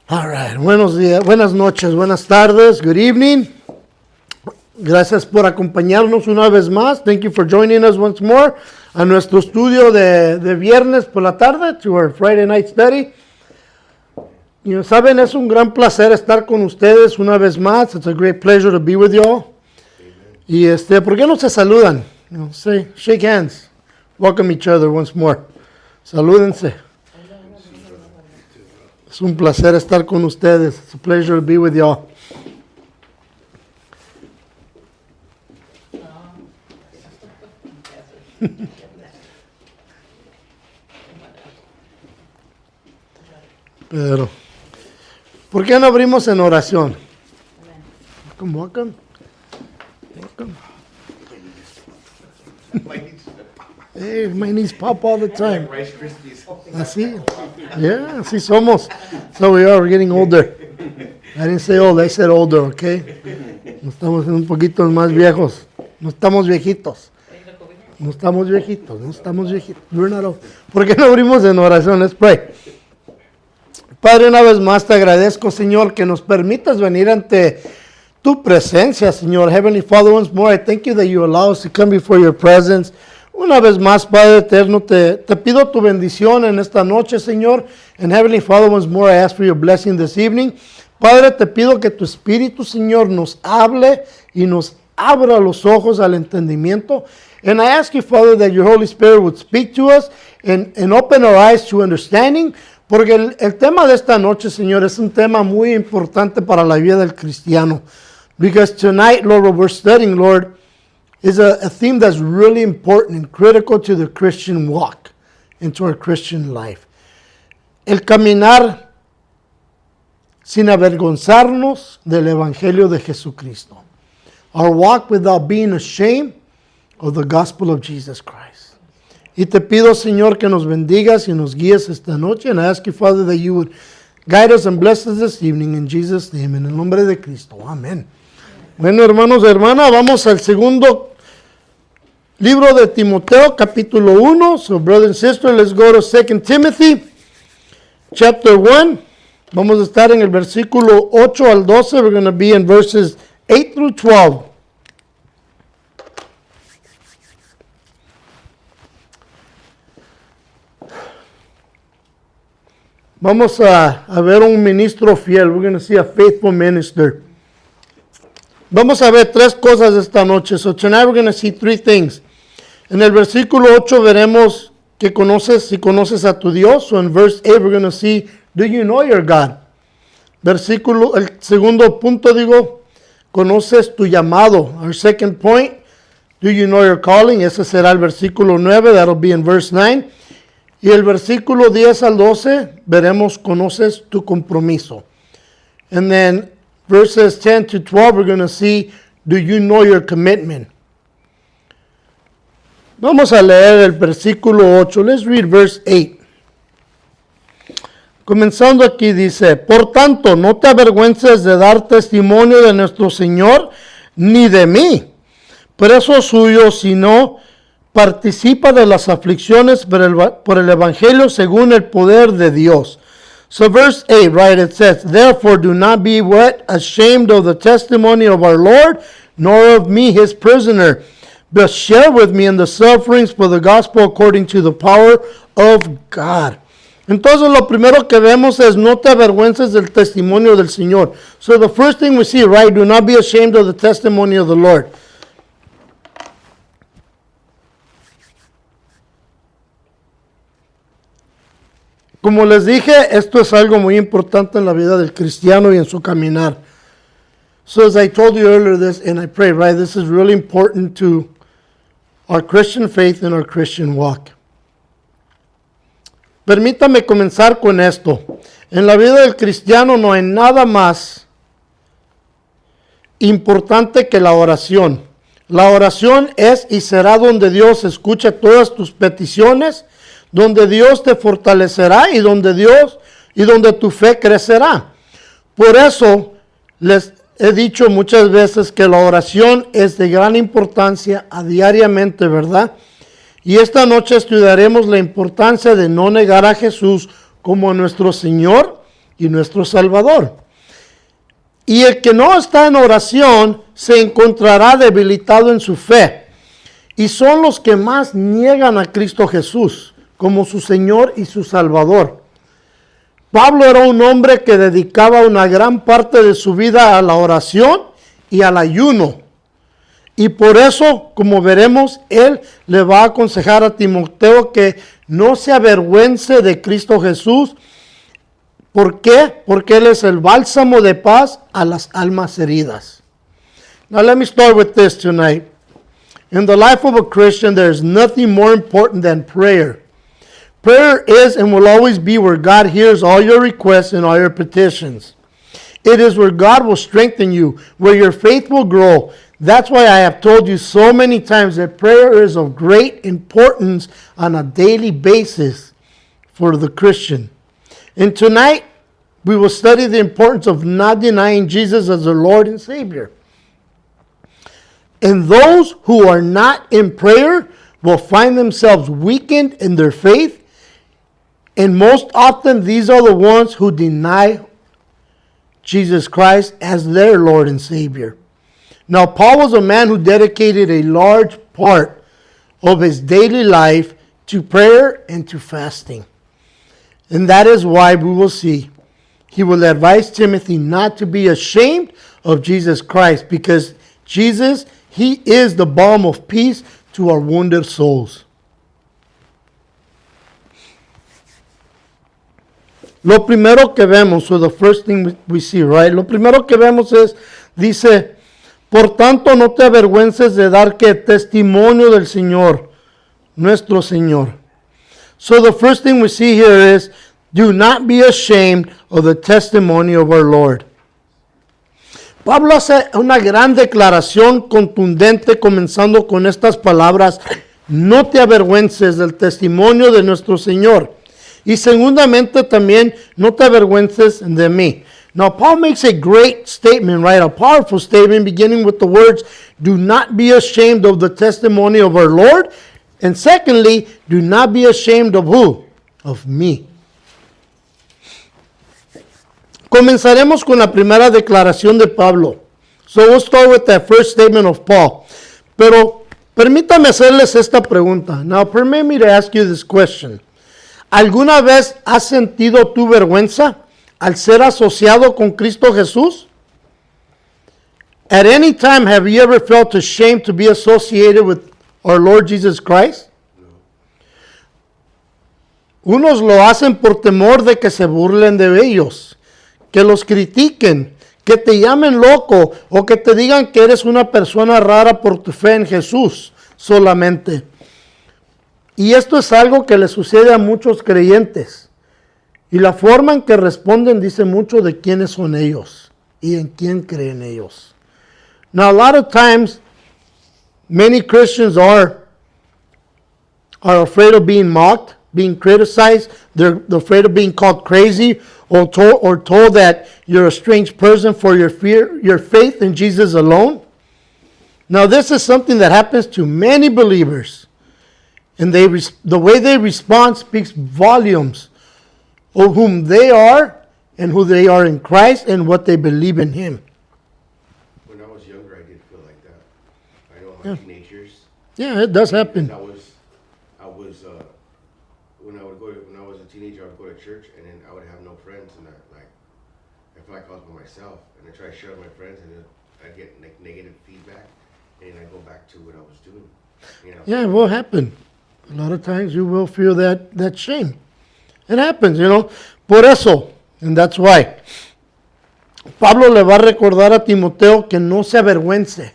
All right. Buenos días, buenas noches, buenas tardes, good evening. Gracias por acompañarnos una vez más. Thank you for joining us once more a nuestro estudio de viernes por la tarde, to our Friday night study. Y saben, es un gran placer estar con ustedes una vez más. It's a great pleasure to be with you all. Y ¿por qué no se saludan? Say, shake hands. Welcome each other once more. Salúdense. Es un placer estar con ustedes. It's a pleasure to be with y'all. Pero, ¿por qué no abrimos en oración? Welcome. Hey, my knees pop all the time. Así, yeah, así somos. So we're getting older. I didn't say old, I said older, okay? No estamos un poquito más viejos. No estamos viejitos. No estamos viejitos. We're not old. ¿Por qué no abrimos en oración? Let's pray. Padre, una vez más te agradezco, Señor, que nos permitas venir ante tu presencia, Señor. Heavenly Father, once more, I thank you that you allow us to come before your presence. Una vez más, Padre eterno, te pido tu bendición en esta noche, Señor. And Heavenly Father, once more, I ask for your blessing this evening. Padre, te pido que tu Espíritu, Señor, nos hable y nos abra los ojos al entendimiento. And I ask you, Father, that your Holy Spirit would speak to us and open our eyes to understanding. Porque el tema de esta noche, Señor, es un tema muy importante para la vida del cristiano. Because tonight, Lord, what we're studying, Lord, is a theme that's really important and critical to the Christian walk, into our Christian life. El caminar sin avergonzarnos del Evangelio de Jesucristo. Our walk without being ashamed of the gospel of Jesus Christ. Y te pido, Señor, que nos bendigas y nos guíes esta noche. And I ask you, Father, that you would guide us and bless us this evening in Jesus' name, en el nombre de Cristo. Amén. Bueno, hermanos y hermanas, vamos al segundo libro de Timoteo, capítulo 1. So, brother and sister, let's go to 2 Timothy, chapter 1. Vamos a estar en el versículo 8 al 12. We're going to be in verses 8 through 12. Vamos a ver un ministro fiel. We're going to see a faithful minister. Vamos a ver tres cosas esta noche. So tonight we're going to see three things. En el versículo 8 veremos que si conoces a tu Dios. So in verse 8 we're going to see, do you know your God? El segundo punto conoces tu llamado. Our second point, do you know your calling? Ese será el versículo 9. That'll be in verse 9. Y el versículo 10 al 12, veremos, conoces tu compromiso. And then verses 10 to 12, we're going to see, do you know your commitment? Vamos a leer el versículo 8. Let's read verse 8. Comenzando aquí dice, por tanto, no te avergüences de dar testimonio de nuestro Señor, ni de mí, preso suyo, sino participa de las aflicciones por el Evangelio según el poder de Dios. So verse 8, right, it says, therefore do not be ashamed of the testimony of our Lord, nor of me his prisoner, but share with me in the sufferings for the gospel according to the power of God. Entonces lo primero que vemos es no te avergüences del testimonio del Señor. So the first thing we see, right, do not be ashamed of the testimony of the Lord. Como les dije, esto es algo muy importante en la vida del cristiano y en su caminar. So as I told you earlier this, and I pray, right, this is really important to our Christian faith and our Christian walk. Permítame comenzar con esto. En la vida del cristiano no hay nada más importante que la oración. La oración es y será donde Dios escucha todas tus peticiones, donde Dios te fortalecerá y donde tu fe crecerá. Por eso les he dicho muchas veces que la oración es de gran importancia diariamente, ¿verdad? Y esta noche estudiaremos la importancia de no negar a Jesús como nuestro Señor y nuestro Salvador. Y el que no está en oración se encontrará debilitado en su fe. Y son los que más niegan a Cristo Jesús como su Señor y su Salvador. Pablo era un hombre que dedicaba una gran parte de su vida a la oración y al ayuno. Y por eso, como veremos, él le va a aconsejar a Timoteo que no se avergüence de Cristo Jesús. ¿Por qué? Porque él es el bálsamo de paz a las almas heridas. Now let me start with this tonight. In the life of a Christian, there is nothing more important than prayer. Prayer is and will always be where God hears all your requests and all your petitions. It is where God will strengthen you, where your faith will grow. That's why I have told you so many times that prayer is of great importance on a daily basis for the Christian. And tonight, we will study the importance of not denying Jesus as the Lord and Savior. And those who are not in prayer will find themselves weakened in their faith. And most often, these are the ones who deny Jesus Christ as their Lord and Savior. Now, Paul was a man who dedicated a large part of his daily life to prayer and to fasting. And that is why we will see he will advise Timothy not to be ashamed of Jesus Christ, because Jesus, he is the balm of peace to our wounded souls. Lo primero que vemos, so the first thing we see, right? Lo primero que vemos es, dice, por tanto no te avergüences de dar que testimonio del Señor, nuestro Señor. So the first thing we see here is, do not be ashamed of the testimony of our Lord. Pablo hace una gran declaración contundente comenzando con estas palabras, no te avergüences del testimonio de nuestro Señor. Y segundamente también, no te avergüences de mí. Now, Paul makes a great statement, right? A powerful statement beginning with the words, do not be ashamed of the testimony of our Lord. And secondly, do not be ashamed of who? Of me. Comenzaremos con la primera declaración de Pablo. So we'll start with that first statement of Paul. Pero permítame hacerles esta pregunta. Now, permit me to ask you this question. ¿Alguna vez has sentido tu vergüenza al ser asociado con Cristo Jesús? At any time, have you ever felt ashamed to be associated with our Lord Jesus Christ? No. Unos lo hacen por temor de que se burlen de ellos, que los critiquen, que te llamen loco o que te digan que eres una persona rara por tu fe en Jesús solamente. Y esto es algo que le sucede a muchos creyentes. Y la forma en que responden dice mucho de quiénes son ellos y en quién creen ellos. Now, a lot of times, many Christians are afraid of being mocked, being criticized. They're afraid of being called crazy or told that you're a strange person for your faith in Jesus alone. Now, this is something that happens to many believers. And the way they respond speaks volumes of whom they are and who they are in Christ and what they believe in Him. When I was younger, I did feel like that. I know my teenage years. Yeah, it does happen. I was when I was a teenager, I would go to church and then I would have no friends, and I felt like I was by myself, and I try to share with my friends, and then I get like negative feedback, and then I go back to what I was doing. You know? Yeah, it will happen. A lot of times you will feel that shame. It happens, you know. Por eso, and that's why, Pablo le va a recordar a Timoteo que no se avergüence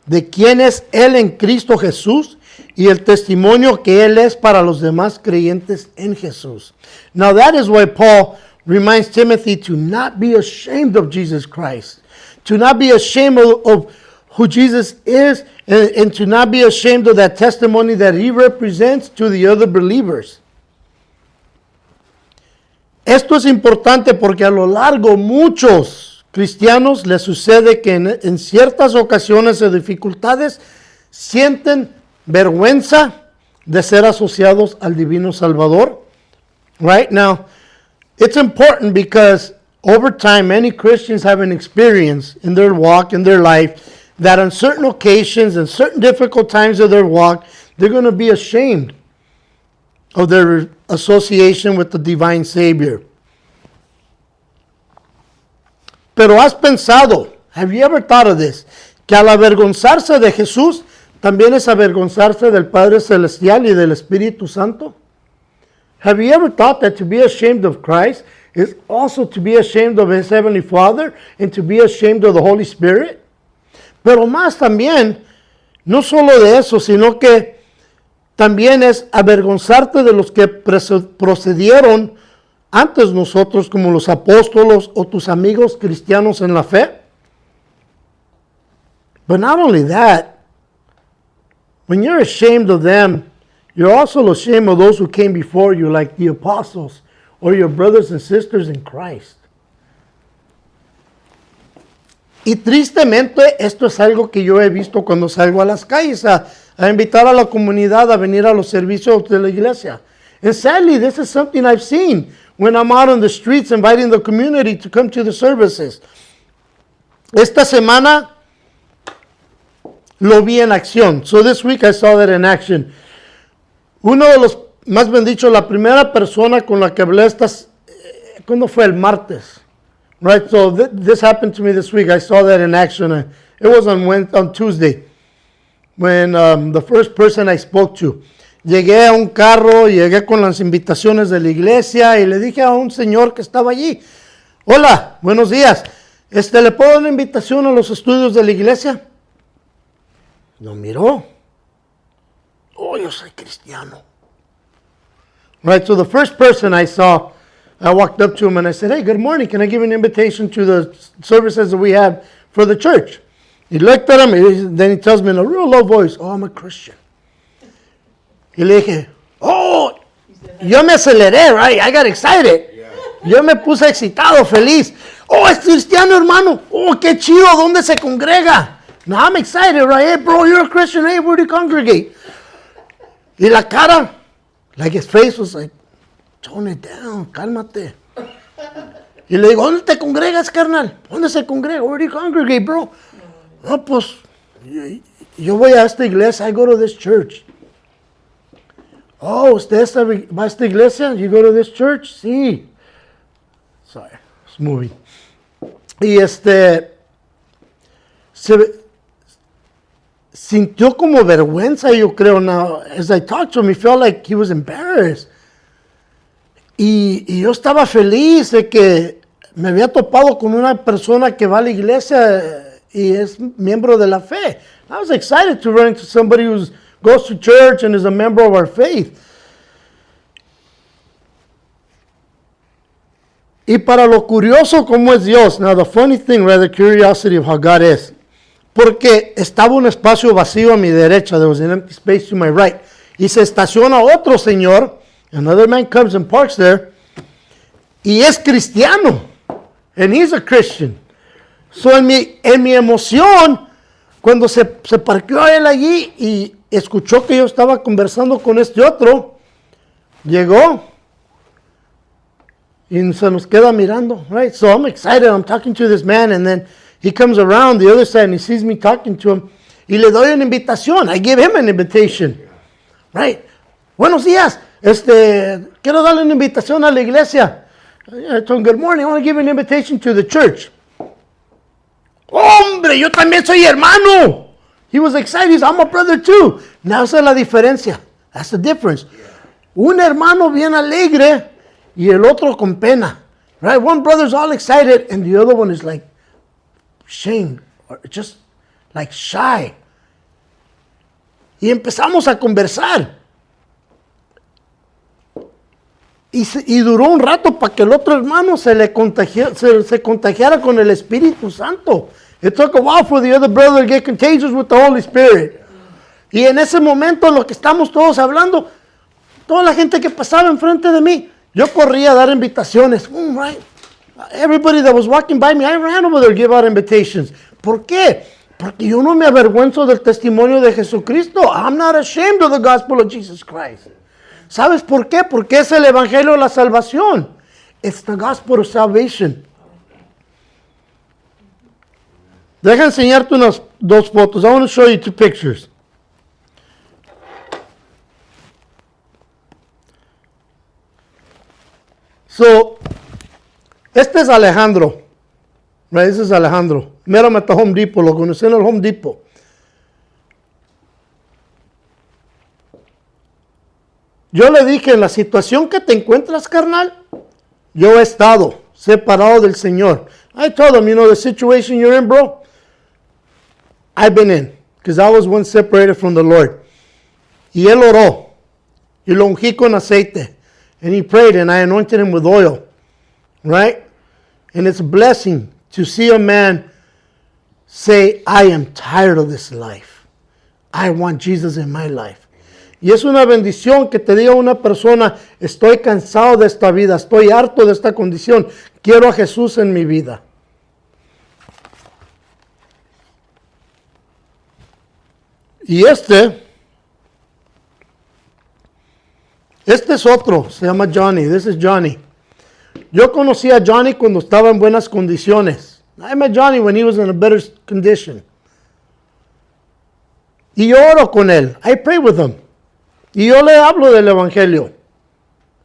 de quién es él en Cristo Jesús y el testimonio que él es para los demás creyentes en Jesús. Now that is why Paul reminds Timothy to not be ashamed of Jesus Christ, to not be ashamed of who Jesus is, and to not be ashamed of that testimony that he represents to the other believers. Esto es importante porque a lo largo muchos cristianos les sucede que en ciertas ocasiones o dificultades sienten vergüenza de ser asociados al Divino Salvador. Right now, It's important because over time, many Christians have an experience in their walk, in their life, that on certain occasions and certain difficult times of their walk, they're going to be ashamed of their association with the divine Savior. Pero has pensado, have you ever thought of this, que al avergonzarse de Jesús, también es avergonzarse del Padre Celestial y del Espíritu Santo? Have you ever thought that to be ashamed of Christ is also to be ashamed of His Heavenly Father and to be ashamed of the Holy Spirit? Pero más también, no solo de eso, sino que también es avergonzarte de los que procedieron antes nosotros como los apóstolos o tus amigos cristianos en la fe. But not only that, when you're ashamed of them, you're also ashamed of those who came before you, like the apostles or your brothers and sisters in Christ. Y tristemente, esto es algo que yo he visto cuando salgo a las calles a invitar a la comunidad a venir a los servicios de la iglesia. And sadly, this is something I've seen when I'm out on the streets inviting the community to come to the services. Esta semana lo vi en acción. So this week I saw that in action. Uno de los, más bien dicho, la primera persona con la que hablé ¿cuándo fue? El martes. Right, so this happened to me this week. I saw that in action. It was on Tuesday when the first person I spoke to. Llegué a un carro, llegué con las invitaciones de la iglesia y le dije a un señor que estaba allí, hola, buenos días, ¿le puedo dar una invitación a los estudios de la iglesia? Lo miró. Oh, yo soy cristiano. Right, so the first person I saw, I walked up to him and I said, hey, good morning. Can I give you an invitation to the services that we have for the church? He looked at him and then he tells me in a real low voice, oh, I'm a Christian. Y le dije, oh, yo me aceleré, right? I got excited. Yeah. Yo me puse excitado, feliz. Oh, es cristiano, hermano. Oh, qué chido, ¿dónde se congrega? Now I'm excited, right? Hey, bro, you're a Christian. Hey, where do you congregate? Y la cara, like his face was like, tone it down, cálmate. Y le digo, ¿dónde te congregas, carnal? ¿Dónde se congrega? Where do you congregate, bro? No, pues, yo voy a esta iglesia. I go to this church. Oh, ¿usted va a esta iglesia? You go to this church? Sí. Sorry, it's moving. Y sintió como vergüenza, yo creo. Now, as I talked to him, he felt like he was embarrassed. Y yo estaba feliz de que me había topado con una persona que va a la iglesia y es miembro de la fe. I was excited to run into somebody who goes to church and is a member of our faith. Y para lo curioso como es Dios, now the funny thing, rather curiosity of how God is, porque estaba un espacio vacío a mi derecha, there was an empty space to my right, y se estaciona otro señor, another man comes and parks there, y es cristiano, and he's a Christian. So en mi emoción, cuando se parqueó él allí y escuchó que yo estaba conversando con este otro, llegó y se nos queda mirando, right? So I'm excited, I'm talking to this man, and then he comes around the other side and he sees me talking to him, y le doy una invitación. I give him an invitation, right? Buenos días, quiero darle una invitación a la iglesia. I told him, good morning, I want to give you an invitation to the church. Hombre, yo también soy hermano. He was excited, he said, I'm a brother too. Now esa es la diferencia, that's the difference. Un hermano bien alegre y el otro con pena, right? One brother's all excited and the other one is like shamed or just like shy. Y empezamos a conversar. Y duró un rato para que el otro hermano se contagiara con el Espíritu Santo. It took a while for the other brother to get contagious with the Holy Spirit. Y en ese momento, lo que estamos todos hablando, toda la gente que pasaba enfrente de mí, yo corría a dar invitaciones. Right? Everybody that was walking by me, I ran over there to give out invitations. ¿Por qué? Porque yo no me avergüenzo del testimonio de Jesucristo. I'm not ashamed of the gospel of Jesus Christ. ¿Sabes por qué? Porque es el evangelio de la salvación. It's the gospel of salvation. Deja enseñarte unas dos fotos. I want to show you two pictures. So, este es Alejandro. Right, this is Alejandro. Mírame at the Home Depot. Lo conocí en el Home Depot. Yo le dije, en la situación que te encuentras, carnal, yo he estado separado del Señor. I told him, the situation you're in, bro, I've been in. Because I was once separated from the Lord. Y él oró. Y lo ungí con aceite. And he prayed and I anointed him with oil. Right? And it's a blessing to see a man say, I am tired of this life. I want Jesus in my life. Y es una bendición que te diga una persona, estoy cansado de esta vida, estoy harto de esta condición, quiero a Jesús en mi vida. Y este es otro, se llama Johnny, this is Johnny. Yo conocí a Johnny cuando estaba en buenas condiciones. I met Johnny when he was in a better condition. Y yo oro con él, I pray with him. Y yo le hablo del evangelio.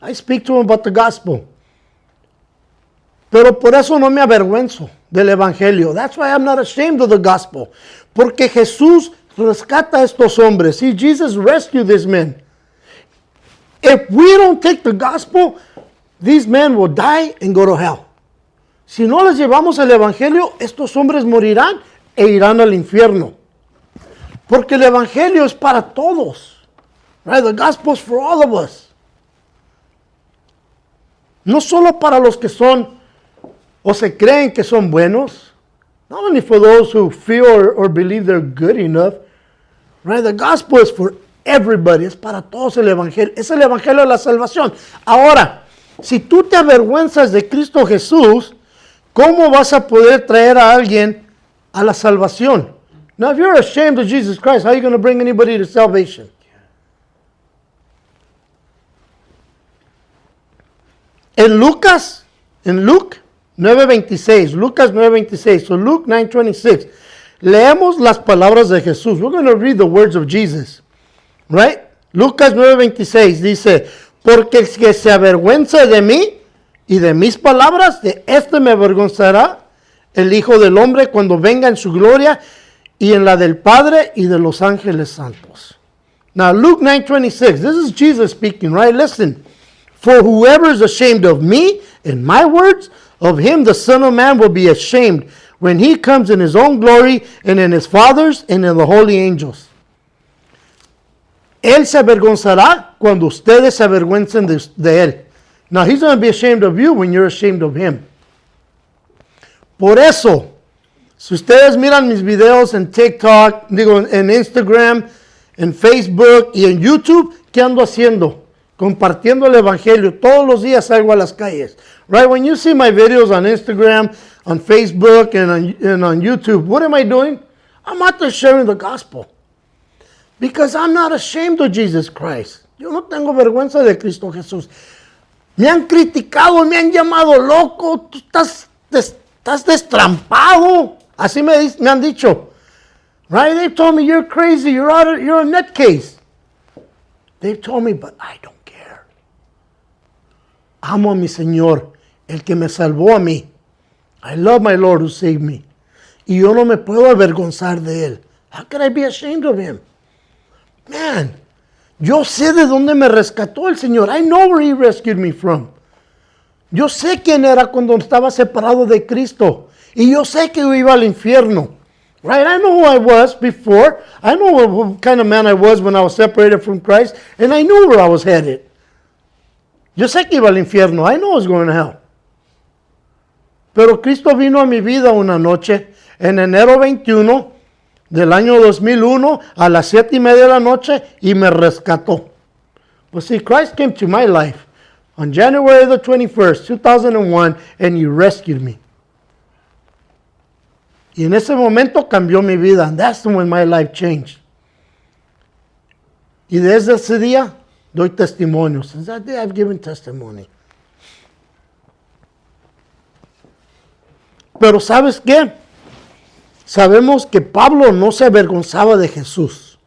I speak to him about the gospel. Pero por eso no me avergüenzo del evangelio. That's why I'm not ashamed of the gospel. Porque Jesús rescata a estos hombres. See, Jesus rescued these men. If we don't take the gospel, these men will die and go to hell. Si no les llevamos el evangelio, estos hombres morirán e irán al infierno. Porque el evangelio es para todos. Right? The gospel is for all of us. No solo para los que son o se creen que son buenos. Not only for those who feel or believe they're good enough. Right? The gospel is for everybody. Es para todos el evangelio. Es el evangelio de la salvación. Ahora, si tú te avergüenzas de Cristo Jesús, ¿cómo vas a poder traer a alguien a la salvación? Now, if you're ashamed of Jesus Christ, how are you going to bring anybody to salvation? En Luke 9:26, Lucas 9:26, so Luke 9:26, leemos las palabras de Jesús. We're going to read the words of Jesus, right? Lucas 9:26 dice, porque el que se avergüenza de mí y de mis palabras, de este me avergonzará el Hijo del Hombre cuando venga en su gloria y en la del Padre y de los ángeles santos. Now Luke 9:26, this is Jesus speaking, right? Listen. For whoever is ashamed of me and my words, of him the Son of Man will be ashamed when he comes in his own glory and in his Father's and in the holy angels. Él se avergonzará cuando ustedes se avergüencen de él. Now he's going to be ashamed of you when you're ashamed of him. Por eso, si ustedes miran mis videos en TikTok, en Instagram, en Facebook y en YouTube, ¿qué ando haciendo? Compartiendo el evangelio. Todos los días salgo a las calles. Right? When you see my videos on Instagram, on Facebook, and on YouTube, what am I doing? I'm out there sharing the gospel. Because I'm not ashamed of Jesus Christ. Yo no tengo vergüenza de Cristo Jesús. Me han criticado, me han llamado loco. Tú estás destrampado. Así me han dicho. Right? They've told me you're crazy. You're a nutcase. They've told me, but I don't care. Amo a mi Señor, el que me salvó a mí. I love my Lord who saved me. Y yo no me puedo avergonzar de él. How could I be ashamed of him? Man, yo sé de dónde me rescató el Señor. I know where he rescued me from. Yo sé quién era cuando estaba separado de Cristo. Y yo sé que yo iba al infierno. Right? I know who I was before. I know what kind of man I was when I was separated from Christ. And I knew where I was headed. Yo sé que iba al infierno. I know I was going to hell. Pero Cristo vino a mi vida una noche en enero 21 del año 2001 a las 7:30 de la noche y me rescató. But see, Christ came to my life on January the 21st, 2001, and he rescued me. Y en ese momento cambió mi vida. And that's when my life changed. Y desde ese día doy testimonio. Since that day I've given testimony. Pero ¿sabes qué? Sabemos que Pablo no se avergonzaba de Jesús.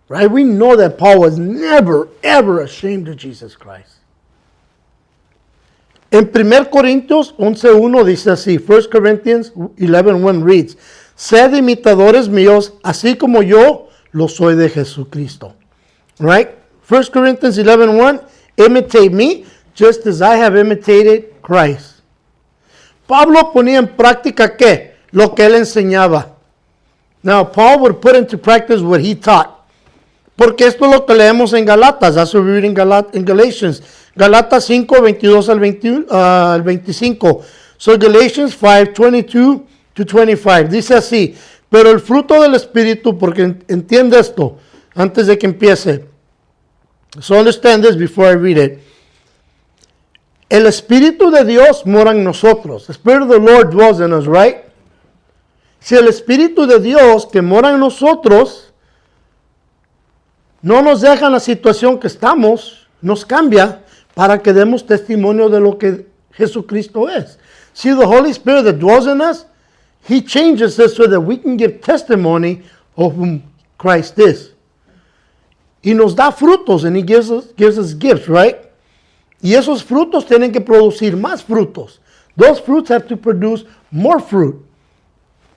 Right? We know that Paul was never, ever ashamed of Jesus Christ. En 1 Corintios 11:1 dice así, 1 Corinthians 11:1 reads, sed imitadores míos, así como yo lo soy de Jesucristo. Right? 1 Corinthians 11:1, imitate me, just as I have imitated Christ. Pablo ponía en práctica, ¿qué? Lo que él enseñaba. Now, Paul would put into practice what he taught. Porque esto es lo que leemos en Galatas. That's what we read in Galatians. Galatas 5, 22 al 25. So Galatians 5, 22 to 25. Dice así, pero el fruto del Espíritu, porque entiende esto, antes de que empiece. So understand this before I read it. El Espíritu de Dios mora en nosotros. The Spirit of the Lord dwells in us, right? Si el Espíritu de Dios que mora en nosotros no nos deja en la situación que estamos, nos cambia para que demos testimonio de lo que Jesucristo es. See, the Holy Spirit that dwells in us, He changes us so that we can give testimony of whom Christ is. Y nos da frutos, and He gives us gifts, right? Y esos frutos tienen que producir más frutos. Those fruits have to produce more fruit.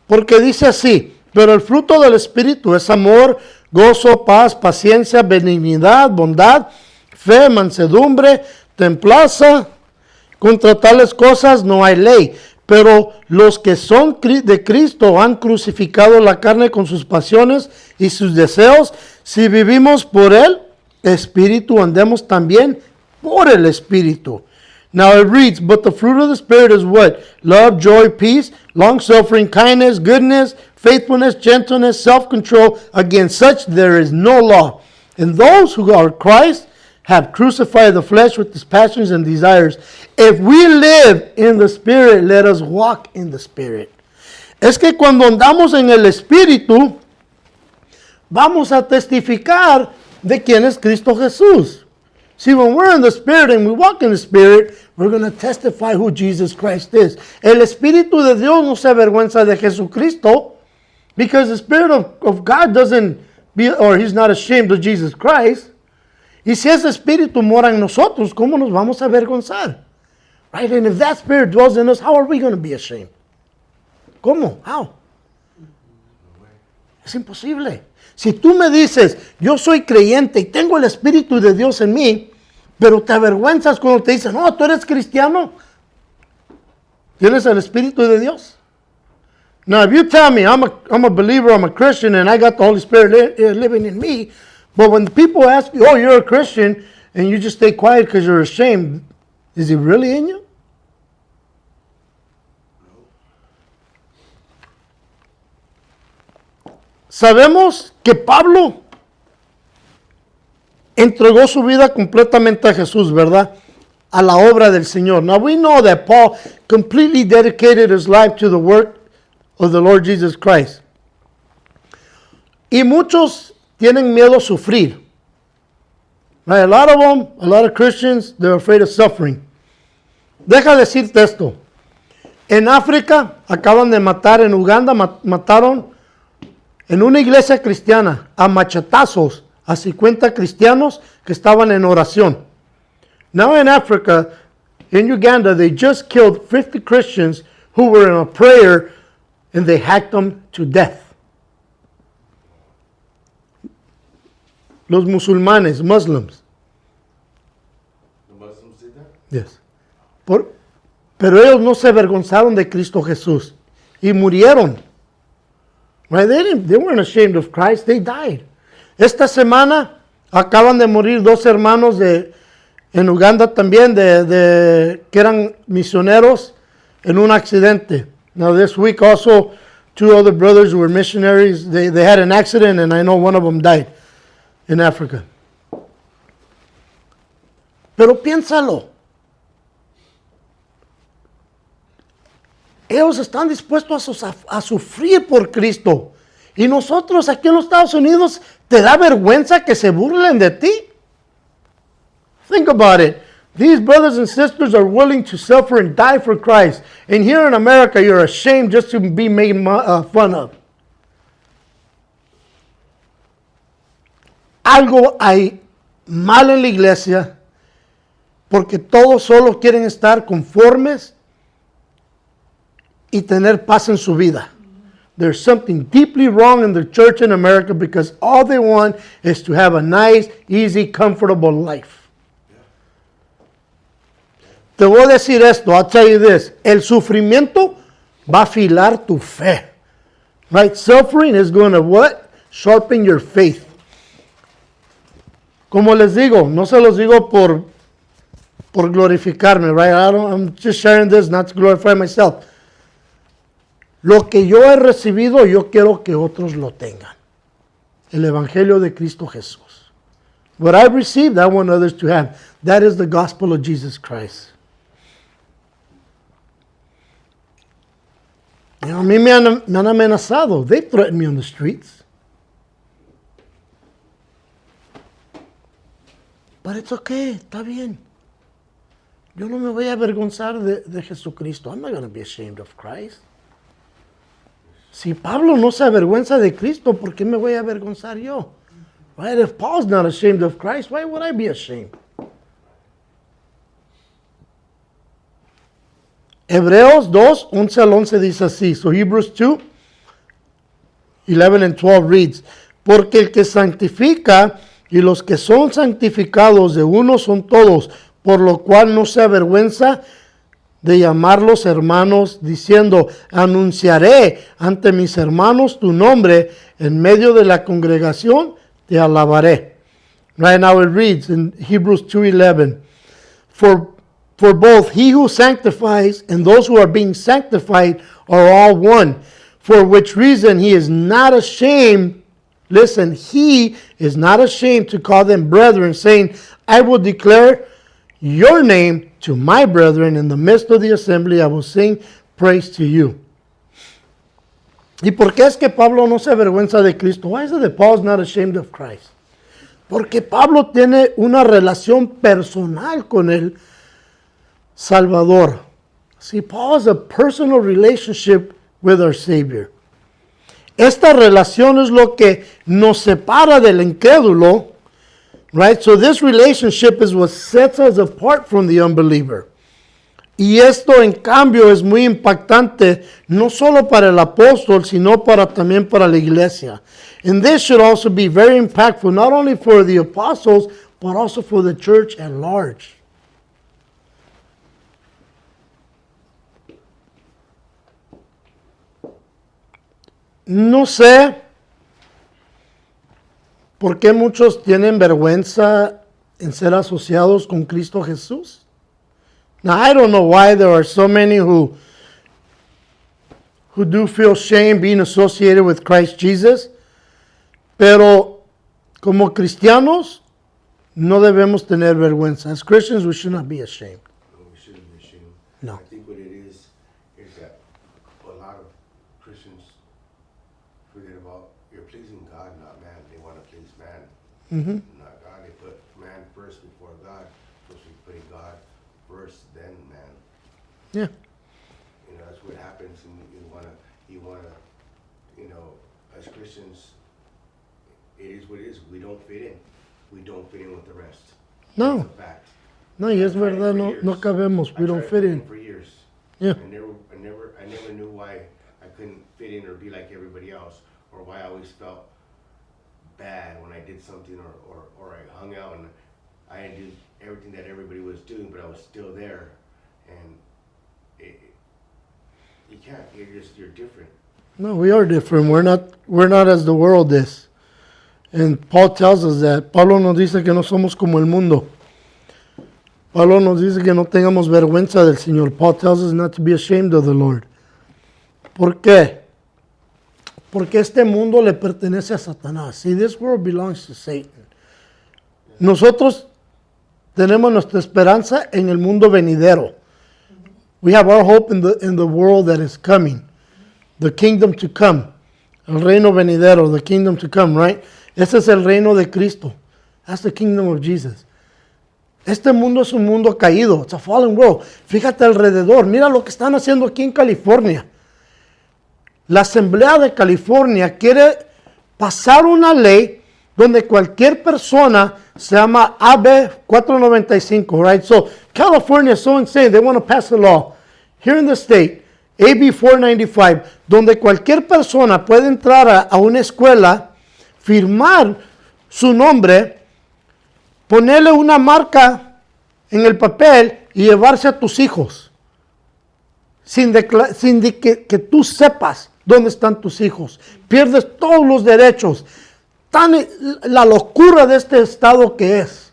Porque dice así, pero el fruto del Espíritu es amor, gozo, paz, paciencia, benignidad, bondad, fe, mansedumbre, templanza. Contra tales cosas no hay ley. Pero los que son de Cristo han crucificado la carne con sus pasiones y sus deseos. Si vivimos por el Espíritu, andemos también por el Espíritu. Now it reads, but the fruit of the Spirit is what? Love, joy, peace, long-suffering, kindness, goodness, faithfulness, gentleness, self-control. Against such there is no law. And those who are Christ have crucified the flesh with its passions and desires. If we live in the Spirit, let us walk in the Spirit. Es que cuando andamos en el Espíritu, vamos a testificar de quién es Cristo Jesús. See, when we're in the Spirit and we walk in the Spirit, we're going to testify who Jesus Christ is. El Espíritu de Dios no se avergüenza de Jesucristo, because the Spirit of God He's not ashamed of Jesus Christ. Y si ese Espíritu mora en nosotros, ¿cómo nos vamos a avergonzar? Right? And if that Spirit dwells in us, how are we going to be ashamed? ¿Cómo? How? Es imposible. Si tú me dices, yo soy creyente y tengo el Espíritu de Dios en mí, pero te avergüenzas cuando te dicen, no, tú eres cristiano, ¿tienes el Espíritu de Dios? Now, if you tell me I'm a believer, I'm a Christian, and I got the Holy Spirit living in me, but when people ask you, oh, you're a Christian, and you just stay quiet because you're ashamed, is He really in you? Sabemos que Pablo entregó su vida completamente a Jesús, ¿verdad? A la obra del Señor. Now we know that Paul completely dedicated his life to the work of the Lord Jesus Christ. Y muchos tienen miedo a sufrir. Right? A lot of Christians, they're afraid of suffering. Deja decirte esto. En África, acaban de matar, en Uganda, mataron en una iglesia cristiana a machetazos a 50 cristianos que estaban en oración. Now in Africa, in Uganda, they just killed 50 Christians who were in a prayer, and they hacked them to death. Los musulmanes, Muslims. The Muslims did that? Yes. Pero ellos no se avergonzaron de Cristo Jesús y murieron. Right? They weren't ashamed of Christ, they died. Esta semana acaban de morir dos hermanos en Uganda también, que eran misioneros en un accidente. Now this week also, two other brothers who were missionaries, they had an accident, and I know one of them died in Africa. Pero piénsalo. Ellos están dispuestos a sufrir por Cristo. Y nosotros aquí en los Estados Unidos, ¿te da vergüenza que se burlen de ti? Think about it. These brothers and sisters are willing to suffer and die for Christ. And here in America, you're ashamed just to be made fun of. Algo hay mal en la iglesia porque todos solo quieren estar conformes y tener paz en su vida. There's something deeply wrong in the church in America because all they want is to have a nice, easy, comfortable life. Te voy a decir esto, I'll tell you this. El sufrimiento va a afilar tu fe. Right? Suffering is going to what? Sharpen your faith. Como les digo, no se los digo por glorificarme, right? I'm just sharing this not to glorify myself. Lo que yo he recibido, yo quiero que otros lo tengan. El Evangelio de Cristo Jesús. What I've received, I want others to have. That is the gospel of Jesus Christ. You know, a mí me han amenazado. They threaten me on the streets. But it's okay, está bien. Yo no me voy a avergonzar de Jesucristo. I'm not going to be ashamed of Christ. Si Pablo no se avergüenza de Cristo, ¿por qué me voy a avergonzar yo? Right? If Paul's not ashamed of Christ, why would I be ashamed? Hebreos 2, 11 al 11 dice así. So Hebrews 2, 11 and 12 reads, porque el que santifica y los que son santificados de uno son todos, por lo cual no se avergüenza de llamarlos hermanos, diciendo, anunciaré ante mis hermanos tu nombre, en medio de la congregación te alabaré. Right now it reads in Hebrews 2:11, for both he who sanctifies and those who are being sanctified are all one, for which reason he is not ashamed, listen, he is not ashamed to call them brethren, saying, I will declare your name to my brethren in the midst of the assembly, I will sing praise to you. ¿Y por qué es que Pablo no se avergüenza de Cristo? Why is it that Paul's not ashamed of Christ? Porque Pablo tiene una relación personal con el Salvador. See, Paul has a personal relationship with our Savior. Esta relación es lo que nos separa del incrédulo. Right? So this relationship is what sets us apart from the unbeliever. Y esto en cambio es muy impactante, no solo para el apóstol, sino también para la iglesia. And this should also be very impactful, not only for the apostles, but also for the church at large. No sé ¿por qué muchos tienen vergüenza en ser asociados con Cristo Jesús? Now, I don't know why there are so many who do feel shame being associated with Christ Jesus, pero como cristianos no debemos tener vergüenza. As Christians, we should not be ashamed. No, we shouldn't be ashamed. No. I think what it is that a lot of Christians forget about you're pleasing God, not man. They want to please man, not God. They put man first before God. Supposed to be putting God first, then man. Yeah. You know, that's what happens, and you wanna, you know, as Christians, it is what it is. We don't fit in. We don't fit in with the rest. No. That's a fact. No, y es verdad, no cabemos. We don't fit in. For years. Yeah. I never knew why I couldn't fit in or be like everybody else, or why I always felt bad when I did something, or I hung out and I did everything that everybody was doing, but I was still there, and you can't. You're different. No, we are different. We're not as the world is. And Paul tells us that. Pablo nos dice que no somos como el mundo. Pablo nos dice que no tengamos vergüenza del Señor. Paul tells us not to be ashamed of the Lord. ¿Por qué? Porque este mundo le pertenece a Satanás. See, this world belongs to Satan. Nosotros tenemos nuestra esperanza en el mundo venidero. We have our hope in the world that is coming. The kingdom to come. El reino venidero, the kingdom to come, right? Ese es el reino de Cristo. That's the kingdom of Jesus. Este mundo es un mundo caído. It's a fallen world. Fíjate alrededor. Mira lo que están haciendo aquí en California. La Asamblea de California quiere pasar una ley donde cualquier persona se llama AB 495, right? So California is so insane, they want to pass a law here in the state, AB 495, donde cualquier persona puede entrar a una escuela, firmar su nombre, ponerle una marca en el papel y llevarse a tus hijos, sin que tú sepas dónde están tus hijos. Pierdes todos los derechos. La locura de este estado que es.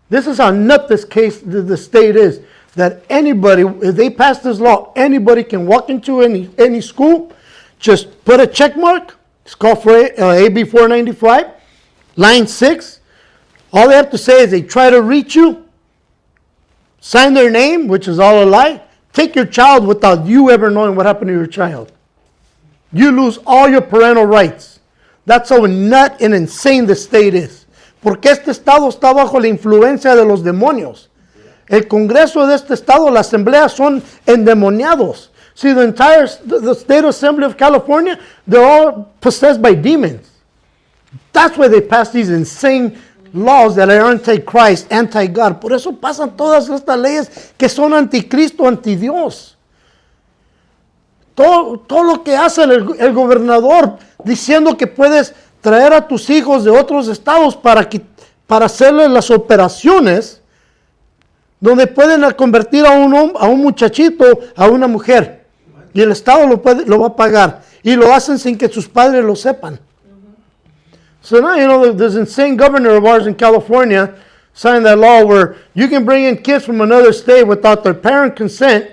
This is how nut this case, the state is. That anybody, if they pass this law, anybody can walk into any school, just put a check mark. It's called for AB 495, line 6. All they have to say is they try to reach you, sign their name, which is all a lie, take your child without you ever knowing what happened to your child. You lose all your parental rights. That's how nut and insane the state is. Porque este estado está bajo la influencia de los demonios. El Congreso de este estado, la Asamblea son endemoniados. See, the State Assembly of California, they're all possessed by demons. That's why they pass these insane laws that are anti-Christ, anti-God. Por eso pasan todas estas leyes que son anticristo, anti-Dios. Todo lo que hace el gobernador diciendo que puedes traer a tus hijos de otros estados para hacerles las operaciones donde pueden convertir a un muchachito a una mujer. Y el estado lo va a pagar. Y lo hacen sin que sus padres lo sepan. So now, you know, this insane governor of ours in California signed that law where you can bring in kids from another state without their parent consent,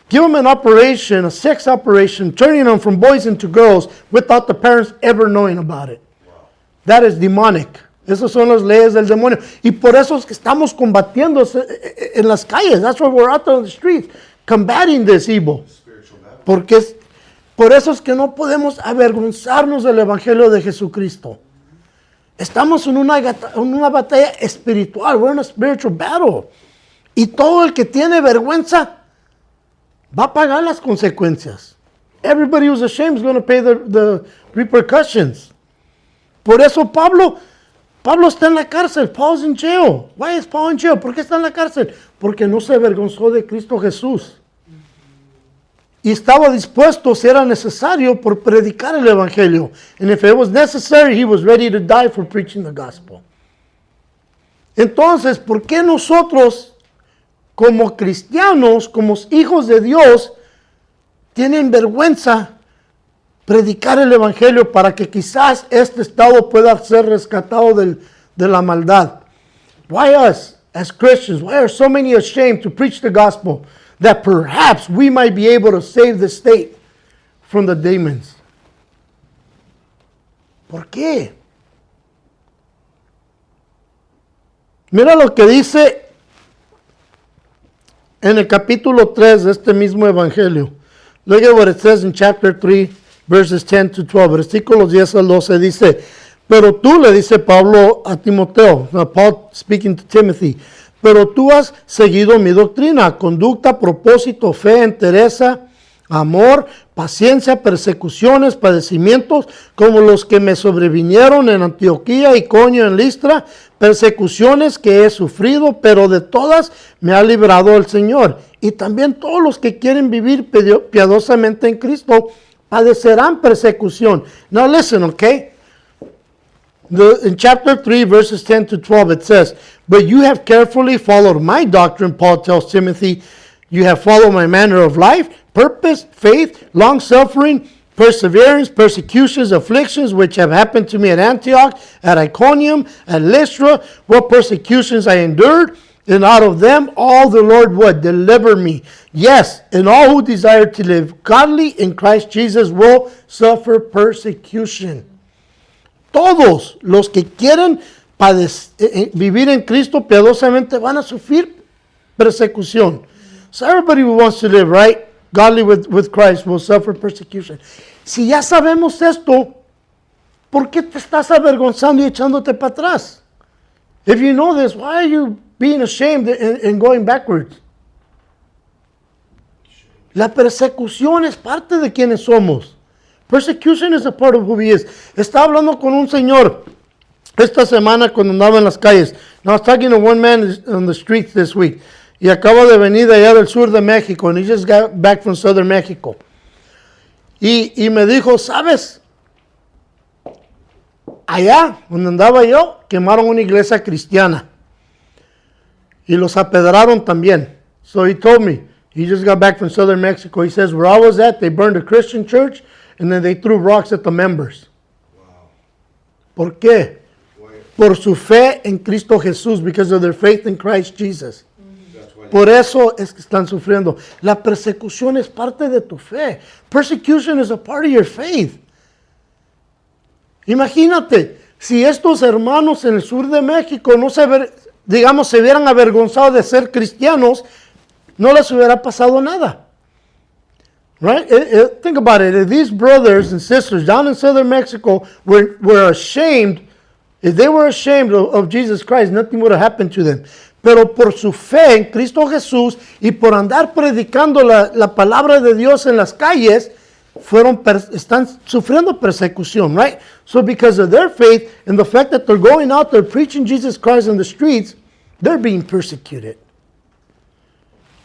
give them an operation, a sex operation, turning them from boys into girls without the parents ever knowing about it. Wow. That is demonic. Esas son las leyes del demonio. Y por eso es que estamos combatiendo en las calles. That's why we're out there on the streets, combating this evil. Por eso es que no podemos avergonzarnos del Evangelio de Jesucristo. Estamos en una batalla espiritual. We're in a spiritual battle. Y todo el que tiene vergüenza va a pagar las consecuencias. Everybody who's ashamed is going to pay the repercussions. Por eso Pablo está en la cárcel. Paul's in jail. Why is Paul in jail? ¿Por qué está en la cárcel? Porque no se avergonzó de Cristo Jesús. Y estaba dispuesto, si era necesario, por predicar el Evangelio. And if it was necessary, he was ready to die for preaching the gospel. Entonces, ¿por qué nosotros, como cristianos, como hijos de Dios, tienen vergüenza predicar el Evangelio para que quizás este estado pueda ser rescatado de la maldad? Why us, as Christians, why are so many ashamed to preach the gospel that perhaps we might be able to save the state from the demons? ¿Por qué? Mira lo que dice en el capítulo 3 de este mismo Evangelio. Look at what it says in chapter 3, verses 10 to 12. Versículos 10 al 12 dice, pero tú, le dice Pablo a Timoteo, Paul speaking to Timothy, pero tú has seguido mi doctrina, conducta, propósito, fe, entereza, amor, paciencia, persecuciones, padecimientos, como los que me sobrevinieron en Antioquía, Iconio, en Listra, persecuciones que he sufrido, pero de todas me ha librado el Señor. Y también todos los que quieren vivir piadosamente en Cristo padecerán persecución. Now listen, okay? In chapter 3, verses 10 to 12, it says, but you have carefully followed my doctrine, Paul tells Timothy. You have followed my manner of life, purpose, faith, long-suffering, perseverance, persecutions, afflictions, which have happened to me at Antioch, at Iconium, at Lystra, what persecutions I endured, and out of them all the Lord would deliver me. Yes, and all who desire to live godly in Christ Jesus will suffer persecution. Todos los que quieren vivir en Cristo piadosamente van a sufrir persecución. So everybody who wants to live right, godly with Christ, will suffer persecution. Si ya sabemos esto, ¿por qué te estás avergonzando y echándote para atrás? If you know this, why are you being ashamed and going backwards. La persecución es parte de quienes somos. Persecution is a part of who he is. Estaba hablando con un señor esta semana cuando andaba en las calles. I was talking to one man on the streets this week. Y acaba de venir de allá del sur de México. And he just got back from southern Mexico. Y me dijo, ¿sabes? Allá donde andaba yo, quemaron una iglesia cristiana. Y los apedraron también. So he told me, he just got back from southern Mexico. He says, where I was at, they burned a Christian church and then they threw rocks at the members. Wow. ¿Por qué? Why? Por su fe en Cristo Jesús, because of their faith in Christ Jesus. That's why. Por eso es que están sufriendo. La persecución es parte de tu fe. Persecution is a part of your faith. Imagínate, si estos hermanos en el sur de México se hubieran avergonzado de ser cristianos, no les hubiera pasado nada. Right? Think about it. If these brothers and sisters down in southern Mexico were ashamed, if they were ashamed of Jesus Christ, nothing would have happened to them. Pero por su fe en Cristo Jesús y por andar predicando la palabra de Dios en las calles, están sufriendo persecución, right? So because of their faith and the fact that they're going out there preaching Jesus Christ in the streets, they're being persecuted.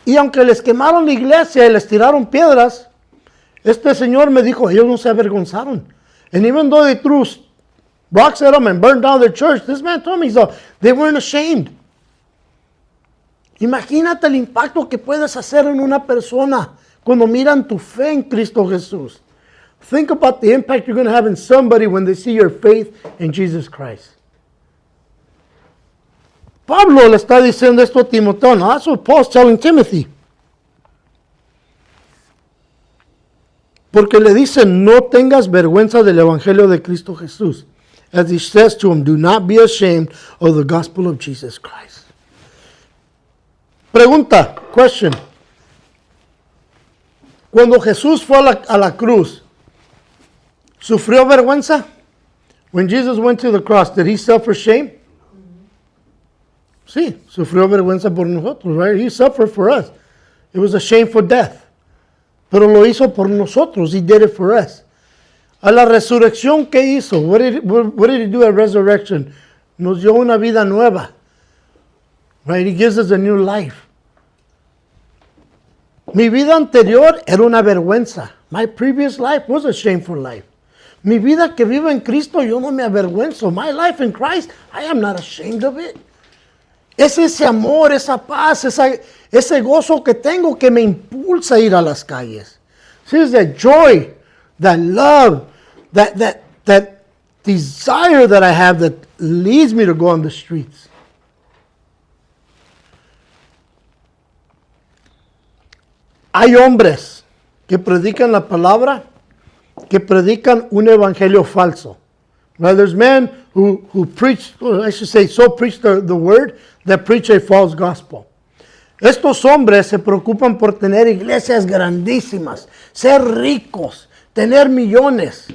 Y aunque les quemaron la iglesia y les tiraron piedras, este señor me dijo, ellos no se avergonzaron. And even though they threw rocks at them and burned down their church, this man told me, so they weren't ashamed. Imagínate el impacto que puedes hacer en una persona cuando miran tu fe en Cristo Jesús. Think about the impact you're going to have in somebody when they see your faith in Jesus Christ. Pablo le está diciendo esto a Timoteo. No, that's what Paul's telling Timothy. Porque le dice, no tengas vergüenza del evangelio de Cristo Jesús. As he says to him, do not be ashamed of the gospel of Jesus Christ. Pregunta, question. Cuando Jesús fue a la cruz, ¿sufrió vergüenza? When Jesus went to the cross, did he suffer shame? Sí, sufrió vergüenza por nosotros, right? He suffered for us. It was a shameful death. Pero lo hizo por nosotros. He did it for us. A la resurrección, ¿qué hizo? What did he do at resurrection? Nos dio una vida nueva. Right? He gives us a new life. Mi vida anterior era una vergüenza. My previous life was a shameful life. Mi vida que vivo en Cristo, yo no me avergüenzo. My life in Christ, I am not ashamed of it. Es ese amor, esa paz, ese gozo que tengo que me impulsa a ir a las calles. See, it's that joy, that love, that desire that I have that leads me to go on the streets. Hay hombres que predican la palabra, que predican un evangelio falso. Now, there's men who preach, or I should say, preach the word, that preach a false gospel. Estos hombres se preocupan por tener iglesias grandísimas, ser ricos, tener millones,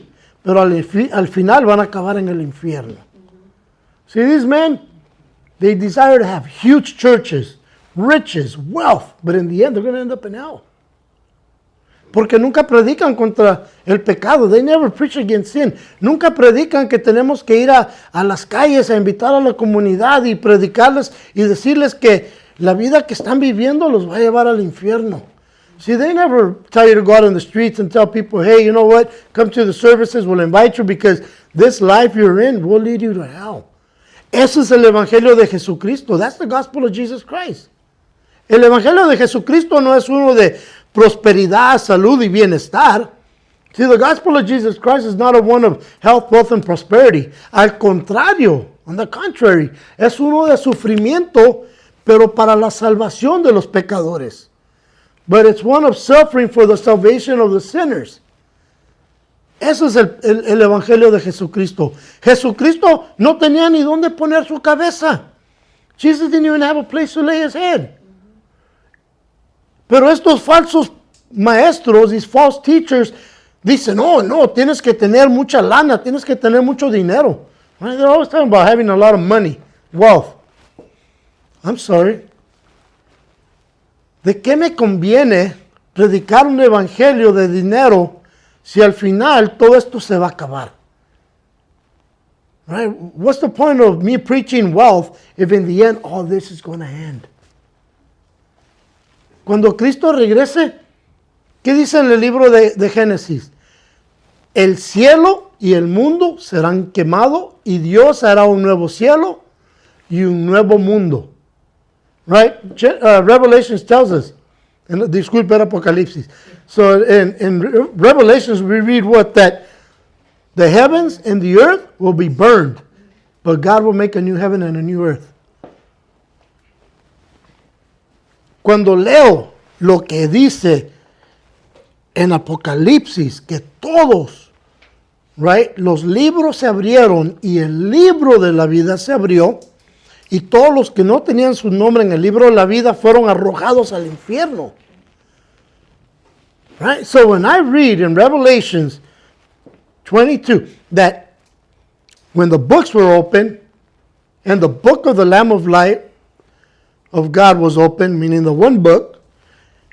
pero al final van a acabar en el infierno. See, these men, they desire to have huge churches, riches, wealth, but in the end they're going to end up in hell. Porque nunca predican contra el pecado. They never preach against sin. Nunca predican que tenemos que ir a las calles a invitar a la comunidad y predicarles y decirles que la vida que están viviendo los va a llevar al infierno. See, they never tell you to go out on the streets and tell people, hey, you know what? Come to the services, we'll invite you because this life you're in will lead you to hell. Ese es el evangelio de Jesucristo. That's the gospel of Jesus Christ. El evangelio de Jesucristo no es uno de prosperidad, salud y bienestar. See, the gospel of Jesus Christ is not one of health, wealth, and prosperity. Al contrario, on the contrary, es uno de sufrimiento, pero para la salvación de los pecadores. But it's one of suffering for the salvation of the sinners. Ese es el evangelio de Jesucristo. Jesucristo no tenía ni dónde poner su cabeza. Jesus didn't even have a place to lay his head. Pero estos falsos maestros, these false teachers, dicen, no, tienes que tener mucha lana, tienes que tener mucho dinero. They're always talking about having a lot of money, wealth. I'm sorry. ¿De qué me conviene predicar un evangelio de dinero si al final todo esto se va a acabar? Right? What's the point of me preaching wealth if in the end all this is going to end? Cuando Cristo regrese, ¿qué dice en el libro de Génesis? El cielo y el mundo serán quemados y Dios hará un nuevo cielo y un nuevo mundo. Right? Revelations tells us, and disculpe el Apocalipsis. So in Revelations we read what? That the heavens and the earth will be burned, but God will make a new heaven and a new earth. Cuando leo lo que dice en Apocalipsis, que todos, right, los libros se abrieron y el libro de la vida se abrió, y todos los que no tenían su nombre en el libro de la vida fueron arrojados al infierno. Right? So when I read in Revelations 22 that when the books were open and the book of the Lamb of Light of God was open, meaning the one book,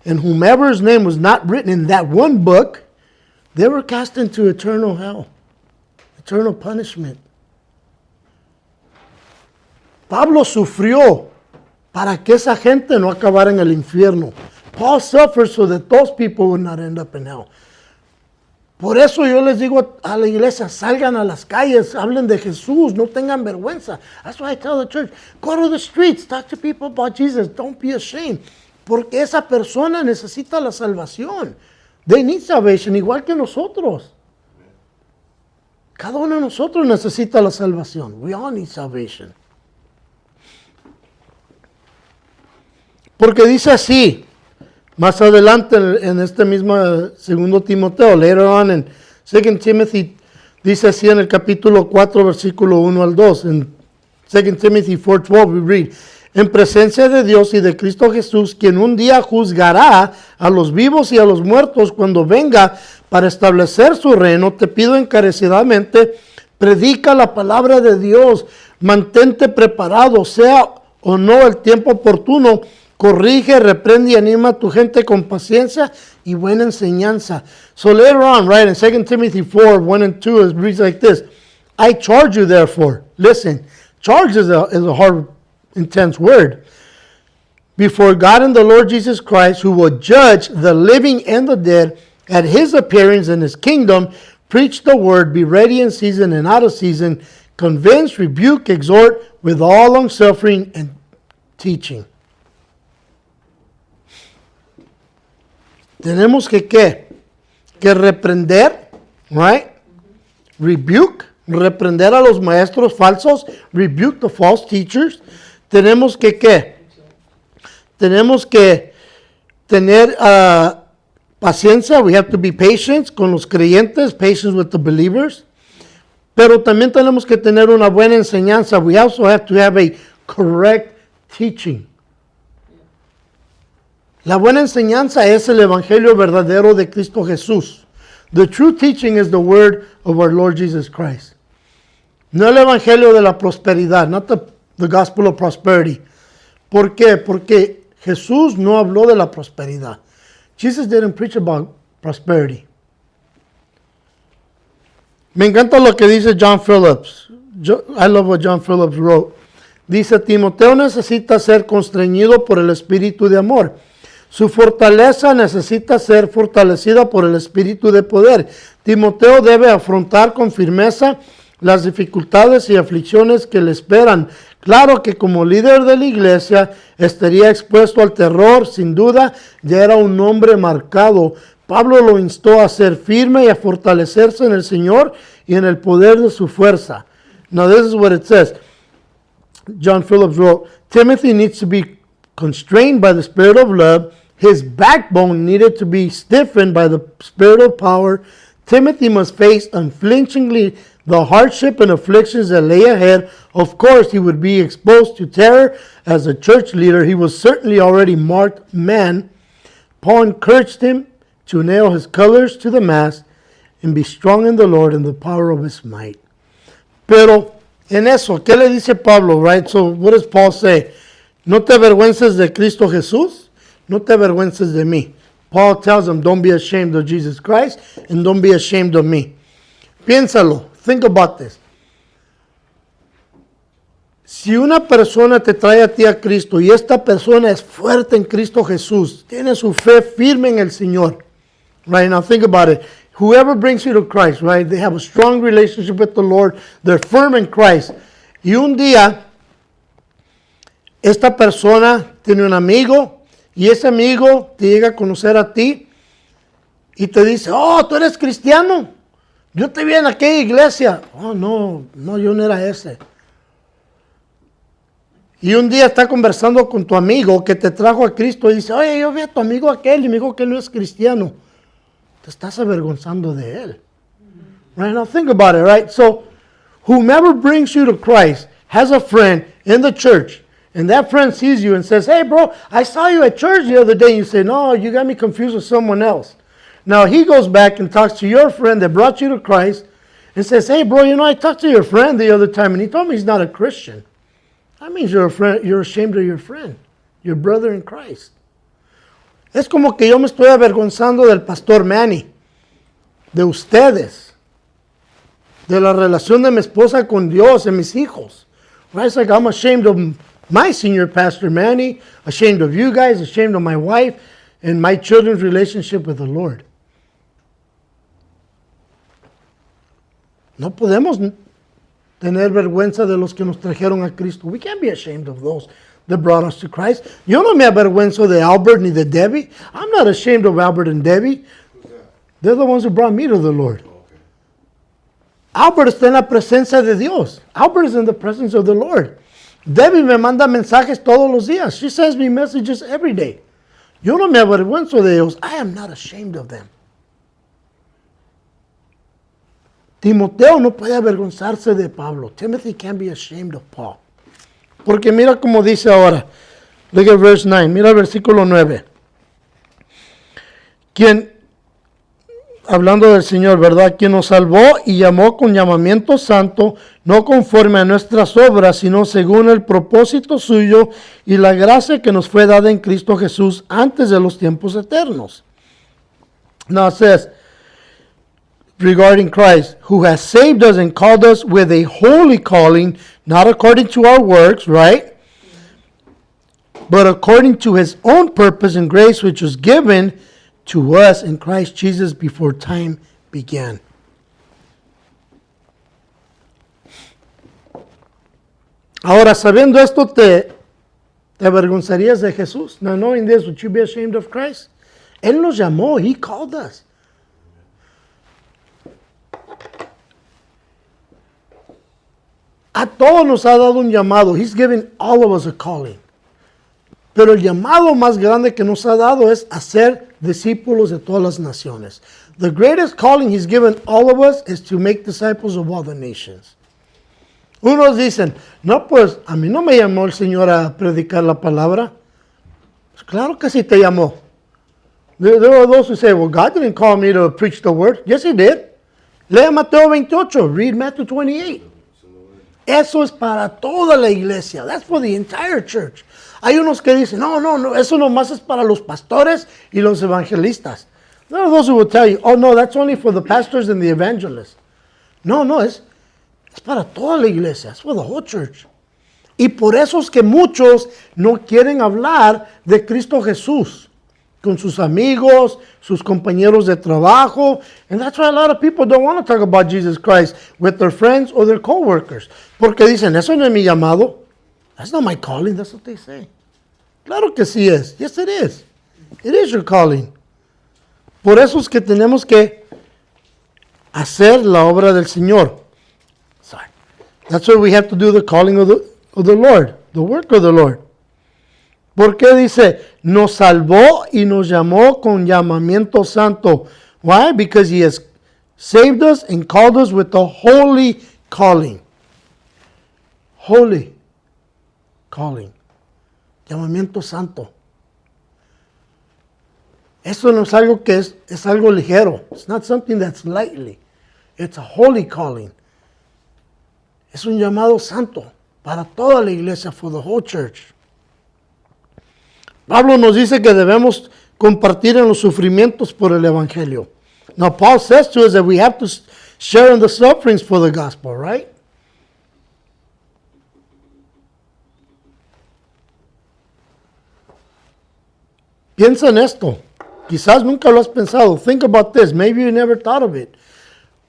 and whomever's name was not written in that one book, they were cast into eternal hell, eternal punishment. Pablo sufrió para que esa gente no acabara en el infierno. Paul suffered so that those people would not end up in hell. Por eso yo les digo a la iglesia, salgan a las calles, hablen de Jesús, no tengan vergüenza. That's why I tell the church, go to the streets, talk to people about Jesus, don't be ashamed. Porque esa persona necesita la salvación. They need salvation, igual que nosotros. Cada uno de nosotros necesita la salvación. We all need salvation. Porque dice así, más adelante en este mismo 2 Timoteo, later on in 2 Timothy, dice así en el capítulo 4, versículo 1 al 2. En 2 Timothy 4:12 we read, en presencia de Dios y de Cristo Jesús, quien un día juzgará a los vivos y a los muertos cuando venga para establecer su reino, te pido encarecidamente, predica la palabra de Dios, mantente preparado, sea o no el tiempo oportuno, corrige, reprende y anima a tu gente con paciencia y buena enseñanza. So later on, right, in 2 Timothy 4, 1 and 2, it reads like this. I charge you therefore, listen, charge is a hard, intense word, before God and the Lord Jesus Christ, who will judge the living and the dead at his appearance in his kingdom, preach the word, be ready in season and out of season, convince, rebuke, exhort with all longsuffering and teaching. Tenemos que reprender, right? Rebuke, reprender a los maestros falsos, rebuke the false teachers. Tenemos que Tenemos que tener paciencia, we have to be patient con los creyentes, patience with the believers. Pero también tenemos que tener una buena enseñanza. We also have to have a correct teaching. La buena enseñanza es el evangelio verdadero de Cristo Jesús. The true teaching is the word of our Lord Jesus Christ. No el evangelio de la prosperidad, not the gospel of prosperity. ¿Por qué? Porque Jesús no habló de la prosperidad. Jesus didn't preach about prosperity. Me encanta lo que dice John Phillips. I love what John Phillips wrote. Dice, Timoteo necesita ser constreñido por el espíritu de amor. Su fortaleza necesita ser fortalecida por el espíritu de poder. Timoteo debe afrontar con firmeza las dificultades y aflicciones que le esperan. Claro que como líder de la iglesia estaría expuesto al terror, sin duda, ya era un hombre marcado. Pablo lo instó a ser firme y a fortalecerse en el Señor y en el poder de su fuerza. Now this is what it says. John Phillips wrote, Timothy needs to be constrained by the spirit of love. His backbone needed to be stiffened by the spirit of power. Timothy must face unflinchingly the hardship and afflictions that lay ahead. Of course, he would be exposed to terror as a church leader. He was certainly already marked man. Paul encouraged him to nail his colors to the mast and be strong in the Lord and the power of his might. Pero en eso, ¿qué le dice Pablo, right? So what does Paul say? No te avergüences de Cristo Jesús, no te avergüences de mí. Paul tells them, don't be ashamed of Jesus Christ and don't be ashamed of me. Piénsalo, think about this. Si una persona te trae a ti a Cristo y esta persona es fuerte en Cristo Jesús, tiene su fe firme en el Señor, right? Now think about it. Whoever brings you to Christ, right? They have a strong relationship with the Lord. They're firm in Christ. Y un día, esta persona tiene un amigo y ese amigo te llega a conocer a ti y te dice, oh, tú eres cristiano. Yo te vi en aquella iglesia. Oh, no, yo no era ese. Y un día está conversando con tu amigo que te trajo a Cristo y dice, oye, yo vi a tu amigo aquel y me dijo que él no es cristiano. Te estás avergonzando de él. Right now, think about it, right? So, whomever brings you to Christ has a friend in the church, and that friend sees you and says, hey, bro, I saw you at church the other day. And you say, no, you got me confused with someone else. Now, he goes back and talks to your friend that brought you to Christ and says, hey, bro, I talked to your friend the other time, and he told me he's not a Christian. That means you're ashamed of your friend, your brother in Christ. Es como que yo me estoy avergonzando del pastor Manny, de ustedes, de la relación de mi esposa con Dios y mis hijos. Right? It's like I'm ashamed of my senior pastor Manny, ashamed of you guys, ashamed of my wife, and my children's relationship with the Lord. No podemos tener vergüenza de los que nos trajeron a Cristo. We can't be ashamed of those that brought us to Christ. Yo no me avergüenzo de Albert ni de Debbie. I'm not ashamed of Albert and Debbie. They're the ones who brought me to the Lord. Albert está en la presencia de Dios. Albert is in the presence of the Lord. Debbie me manda mensajes todos los días. She sends me messages every day. Yo no me avergüenzo de ellos. I am not ashamed of them. Timoteo no puede avergonzarse de Pablo. Timothy can't be ashamed of Paul. Porque mira como dice ahora. Look at verse 9. Mira el versículo 9. Quien, hablando del Señor, ¿verdad? Quien nos salvó y llamó con llamamiento santo, no conforme a nuestras obras, sino según el propósito suyo y la gracia que nos fue dada en Cristo Jesús antes de los tiempos eternos. Now it says, regarding Christ, who has saved us and called us with a holy calling, not according to our works, right? But according to his own purpose and grace, which was given to us in Christ Jesus before time began. Ahora, sabiendo esto, ¿te avergonzarías de Jesús? Now, knowing this, would you be ashamed of Christ? Él nos llamó, he called us. A todos nos ha dado un llamado. He's given all of us a calling. Pero el llamado más grande que nos ha dado es hacer discípulos de todas las naciones. The greatest calling he's given all of us is to make disciples of all the nations. Unos dicen, no, pues a mí no me llamó el Señor a predicar la palabra. Pues claro que sí te llamó. There are those who say, well, God didn't call me to preach the word. Yes, he did. Lea Mateo 28. Read Matthew 28. Eso es para toda la iglesia. That's for the entire church. Hay unos que dicen, no, eso nomás es para los pastores y los evangelistas. There are those who will tell you, oh no, that's only for the pastors and the evangelists. No, es para toda la iglesia. It's for the whole church. Y por eso es que muchos no quieren hablar de Cristo Jesús con sus amigos, sus compañeros de trabajo. And that's why a lot of people don't want to talk about Jesus Christ with their friends or their co-workers. Porque dicen, eso no es mi llamado. That's not my calling. That's what they say. Claro que sí es. Yes, it is. It is your calling. Por eso es que tenemos que hacer la obra del Señor. Sorry. That's why we have to do the calling of the Lord, the work of the Lord. ¿Por qué dice, nos salvó y nos llamó con llamamiento santo? Why? Because he has saved us and called us with a holy calling. Holy calling. Llamamiento santo. Eso no es algo que es algo ligero. It's not something that's lightly. It's a holy calling. Es un llamado santo para toda la iglesia, for the whole church. Pablo nos dice que debemos compartir en los sufrimientos por el Evangelio. Now, Paul says to us that we have to share in the sufferings for the gospel, right? Piensa en esto. Quizás nunca lo has pensado. Think about this. Maybe you never thought of it.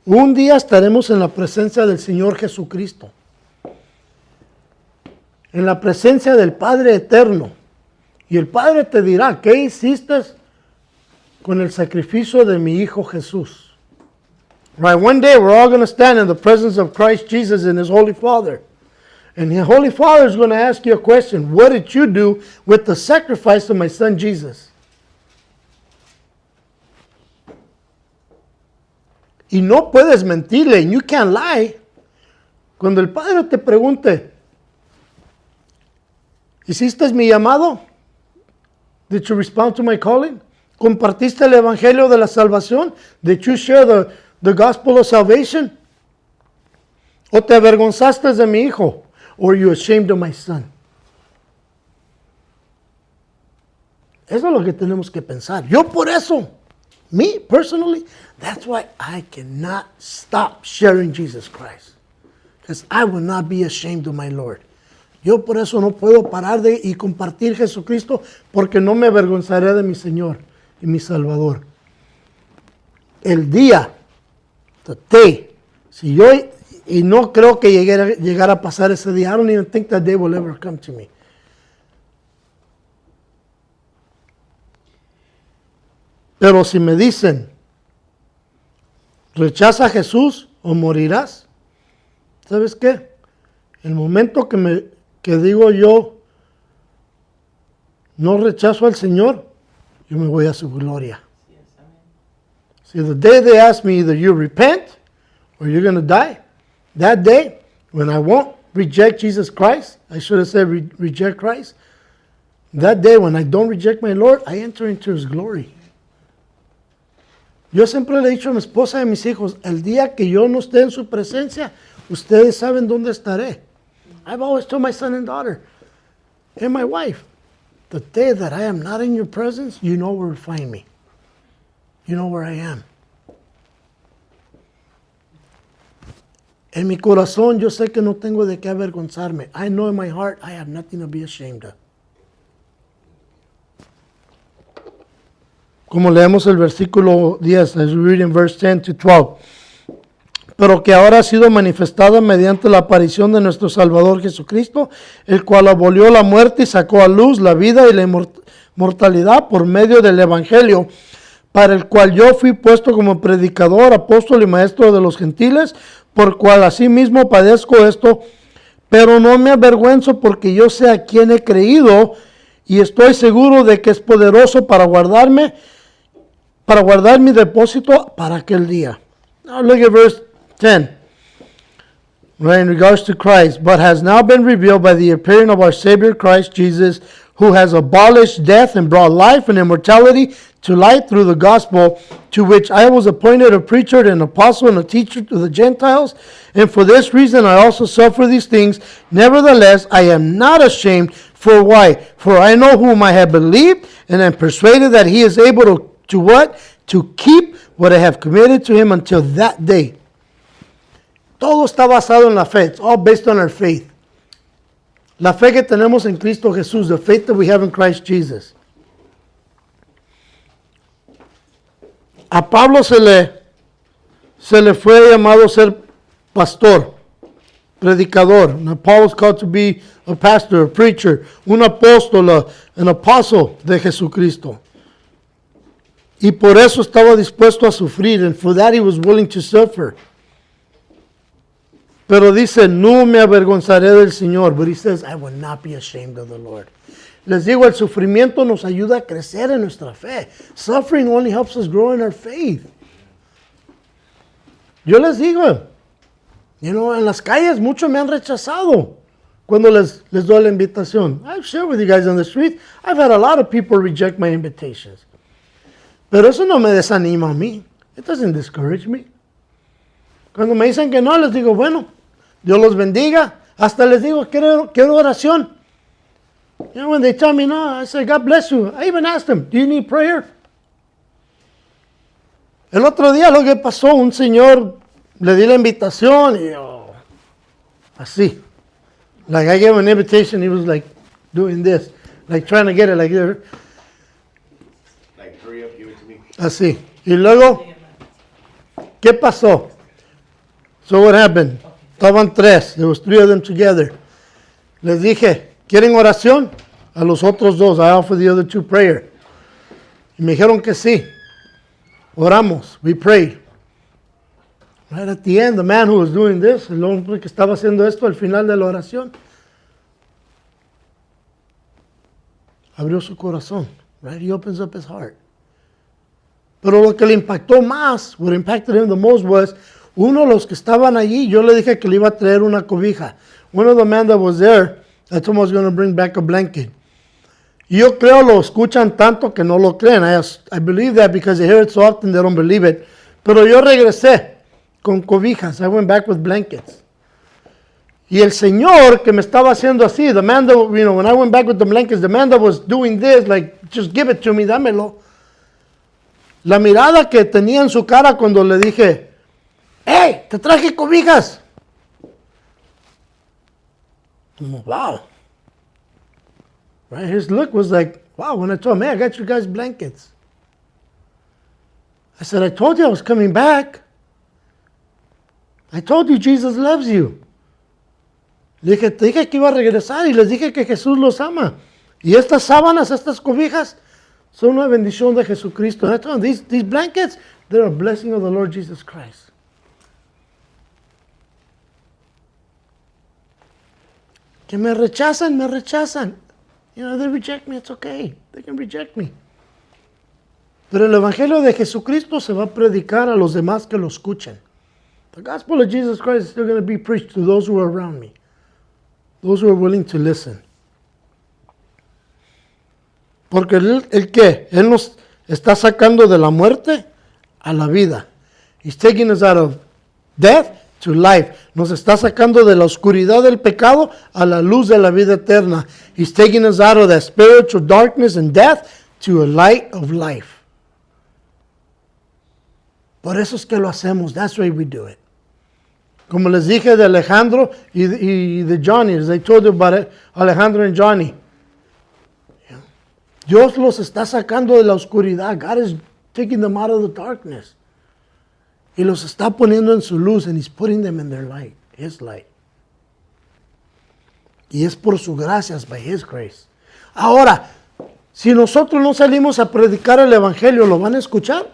Un día estaremos en la presencia del Señor Jesucristo. En la presencia del Padre Eterno. Y el Padre te dirá, ¿qué hiciste con el sacrificio de mi Hijo Jesús? Right, one day we're all going to stand in the presence of Christ Jesus and His Holy Father. And His Holy Father is going to ask you a question. What did you do with the sacrifice of my son Jesus? Y no puedes mentirle, and you can't lie. Cuando el Padre te pregunte, ¿hiciste mi llamado? Did you respond to my calling? ¿Compartiste el Evangelio de la salvación? Did you share the gospel of salvation? ¿O te avergonzaste de mi hijo? Or you ashamed of my son? Eso es lo que tenemos que pensar. Yo por eso, me personally, that's why I cannot stop sharing Jesus Christ. Because I will not be ashamed of my Lord. Yo por eso no puedo parar de y compartir Jesucristo porque no me avergonzaré de mi Señor y mi Salvador. El día, the day, si yo, y no creo que llegar a pasar ese día, I don't even think that day will ever come to me. Pero si me dicen, rechaza a Jesús o morirás, ¿sabes qué? El momento que digo yo, no rechazo al Señor, yo me voy a su gloria. See, the day they ask me either you repent or you're going to die, that day, when I won't reject Jesus Christ, I should have said reject Christ, that day when I don't reject my Lord, I enter into His glory. Yo siempre le he dicho a mi esposa y a mis hijos, el día que yo no esté en su presencia, ustedes saben dónde estaré. I've always told my son and daughter, and my wife, the day that I am not in your presence, you know where to find me. You know where I am. En mi corazón yo sé que no tengo de qué avergonzarme. I know in my heart I have nothing to be ashamed of. Como leemos el versículo 10, as we read in verse 10 to 12. Pero que ahora ha sido manifestada mediante la aparición de nuestro Salvador Jesucristo, el cual abolió la muerte y sacó a luz la vida y la inmortalidad por medio del Evangelio, para el cual yo fui puesto como predicador, apóstol y maestro de los gentiles, por cual asimismo padezco esto, pero no me avergüenzo porque yo sé a quién he creído y estoy seguro de que es poderoso para guardar mi depósito para aquel día. Now look at verse 10. Right, in regards to Christ, but has now been revealed by the appearing of our Savior Christ Jesus, who has abolished death and brought life and immortality to light through the gospel, to which I was appointed a preacher and apostle and a teacher to the Gentiles. And for this reason I also suffer these things. Nevertheless, I am not ashamed. For why? For I know whom I have believed, and am persuaded that He is able to what? To keep what I have committed to Him until that day. Todo está basado en la fe. It's all based on our faith. La fe que tenemos en Cristo Jesús. The faith that we have in Christ Jesus. A Pablo se le fue llamado ser pastor, predicador. Now, Paul was called to be a pastor, a preacher, un apóstol, an apostle de Jesucristo. Y por eso estaba dispuesto a sufrir, and for that he was willing to suffer. Pero dice, no me avergonzaré del Señor. But he says, I will not be ashamed of the Lord. Les digo, el sufrimiento nos ayuda a crecer en nuestra fe. Suffering only helps us grow in our faith. Yo les digo, en las calles muchos me han rechazado cuando les doy la invitación. I've shared with you guys on the street. I've had a lot of people reject my invitations. Pero eso no me desanima a mí. It doesn't discourage me. Cuando me dicen que no, les digo, bueno, Dios los bendiga. Hasta les digo, quiero oración. You know, when they tell me no, I say, God bless you. I even asked them, do you need prayer? El otro día lo que pasó, un señor le di la invitación y yo, así. Like I gave him an invitation, he was like doing this, like trying to get it, like Like, hurry up, give it to me. así. Y luego, ¿qué pasó? So what happened? Estaban tres, there was three of them together. Les dije, ¿quieren oración? A los otros dos, I offered the other two prayer. Y me dijeron que sí. Oramos, we prayed. Right at the end, the man who was doing this, el hombre que estaba haciendo esto al final de la oración, abrió su corazón. Right? He opens up his heart. Pero lo que le impactó más, what impacted him the most was, uno de los que estaban allí, yo le dije que le iba a traer una cobija. One of the men that was there, I told him I was going to bring back a blanket. Y yo creo lo escuchan tanto que no lo creen. I believe that because they hear it so often they don't believe it. Pero yo regresé con cobijas. I went back with blankets. Y el señor que me estaba haciendo así, the man that, you know, when I went back with the blankets, the man that was doing this, like, just give it to me, dámelo. La mirada que tenía en su cara cuando le dije, hey, te traje cobijas. Como, wow. Right? His look was like, wow, when I told him, hey, I got you guys blankets. I said, I told you I was coming back. I told you Jesus loves you. Le dije, te dije que iba a regresar y les dije que Jesús los ama. Y estas sábanas, estas cobijas, son una bendición de Jesucristo. And I told him, these blankets, they're a blessing of the Lord Jesus Christ. Que me rechazan, me rechazan. You know, they reject me, it's okay. They can reject me. Pero el Evangelio de Jesucristo se va a predicar a los demás que lo escuchen. The gospel of Jesus Christ is still going to be preached to those who are around me. Those who are willing to listen. Porque ¿el qué? Él nos está sacando de la muerte a la vida. He's taking us out of death to life. Nos está sacando de la oscuridad del pecado a la luz de la vida eterna. He's taking us out of that spiritual darkness and death to a light of life. Por eso es que lo hacemos. That's why we do it. Como les dije de Alejandro y de Johnny, as I told you about it, Alejandro and Johnny. Dios los está sacando de la oscuridad. God is taking them out of the darkness. Y los está poniendo en su luz, and He's putting them in their light, His light. Y es por su gracia, by His grace. Ahora, si nosotros no salimos a predicar el Evangelio, ¿lo van a escuchar?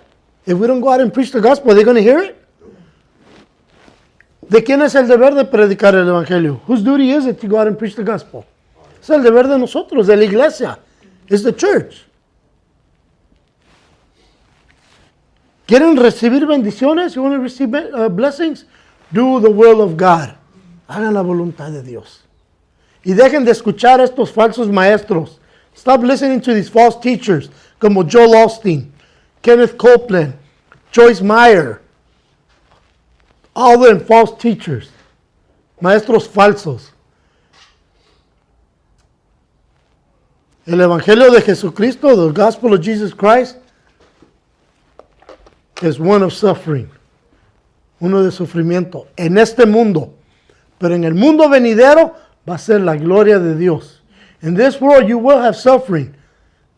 If we don't go out and preach the gospel, are they going to hear it? ¿De quién es el deber de predicar el Evangelio? Whose duty is it to go out and preach the gospel? Es el deber de nosotros, de la iglesia. It's the church. ¿Quieren recibir bendiciones? You want to receive blessings? Do the will of God. Hagan la voluntad de Dios. Y dejen de escuchar a estos falsos maestros. Stop listening to these false teachers como Joel Osteen, Kenneth Copeland, Joyce Meyer. All them false teachers. Maestros falsos. El Evangelio de Jesucristo, the gospel of Jesus Christ, is one of suffering. Uno de sufrimiento. En este mundo. Pero en el mundo venidero va a ser la gloria de Dios. In this world you will have suffering.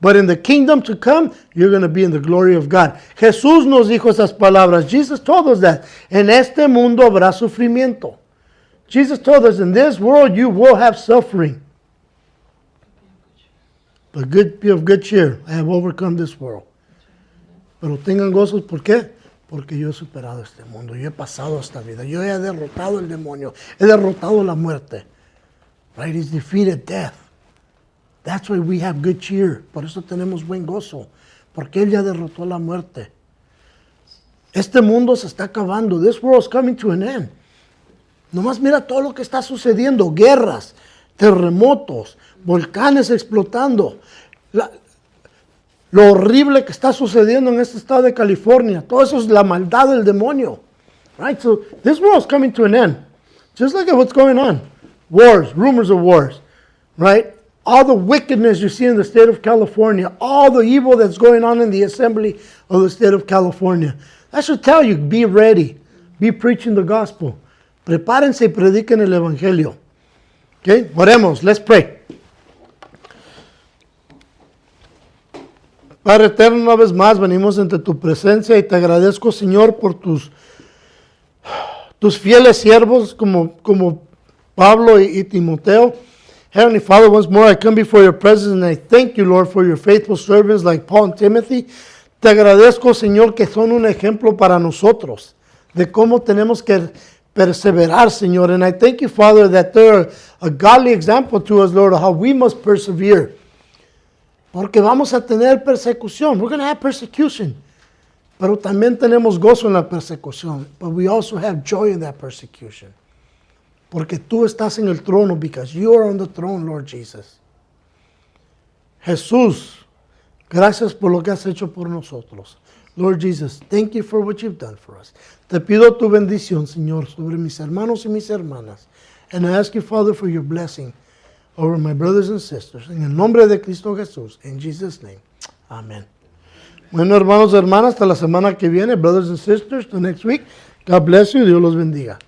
But in the kingdom to come, you're going to be in the glory of God. Jesús nos dijo esas palabras. Jesus told us that. En este mundo habrá sufrimiento. Jesus told us, in this world you will have suffering. But be of good cheer. I have overcome this world. Pero tengan gozos, ¿por qué? Porque yo he superado este mundo. Yo he pasado esta vida. Yo he derrotado el demonio. He derrotado la muerte. Right? He's defeated death. That's why we have good cheer. Por eso tenemos buen gozo. Porque Él ya derrotó la muerte. Este mundo se está acabando. This world is coming to an end. Nomás mira todo lo que está sucediendo. Guerras, terremotos, volcanes explotando. Lo horrible que está sucediendo en este estado de California. Todo eso es la maldad del demonio. Right? So this world is coming to an end. Just look at what's going on. Wars, rumors of wars. Right? all the wickedness you see in the state of California, all the evil that's going on in the assembly of the state of California. I should tell you, be ready. Be preaching the gospel. Prepárense y prediquen el evangelio. Okay, oremos, let's pray. Padre eterno, una vez más venimos ante tu presencia y te agradezco, Señor, por tus fieles siervos como Pablo y Timoteo. Heavenly Father, once more I come before your presence and I thank you, Lord, for your faithful servants like Paul and Timothy. Te agradezco, Señor, que son un ejemplo para nosotros de cómo tenemos que perseverar, Señor. And I thank you, Father, that they're a godly example to us, Lord, of how we must persevere. Porque vamos a tener persecución. We're going to have persecution. Pero también tenemos gozo en la persecución. But we also have joy in that persecution. Porque tú estás en el trono, because you are on the throne, Lord Jesus. Jesús, gracias por lo que has hecho por nosotros. Lord Jesus, thank you for what you've done for us. Te pido tu bendición, Señor, sobre mis hermanos y mis hermanas. And I ask you, Father, for your blessing over my brothers and sisters. En el nombre de Cristo Jesús. In Jesus' name. Amen. Bueno, hermanos y hermanas, hasta la semana que viene. Brothers and sisters, till next week. God bless you. Dios los bendiga.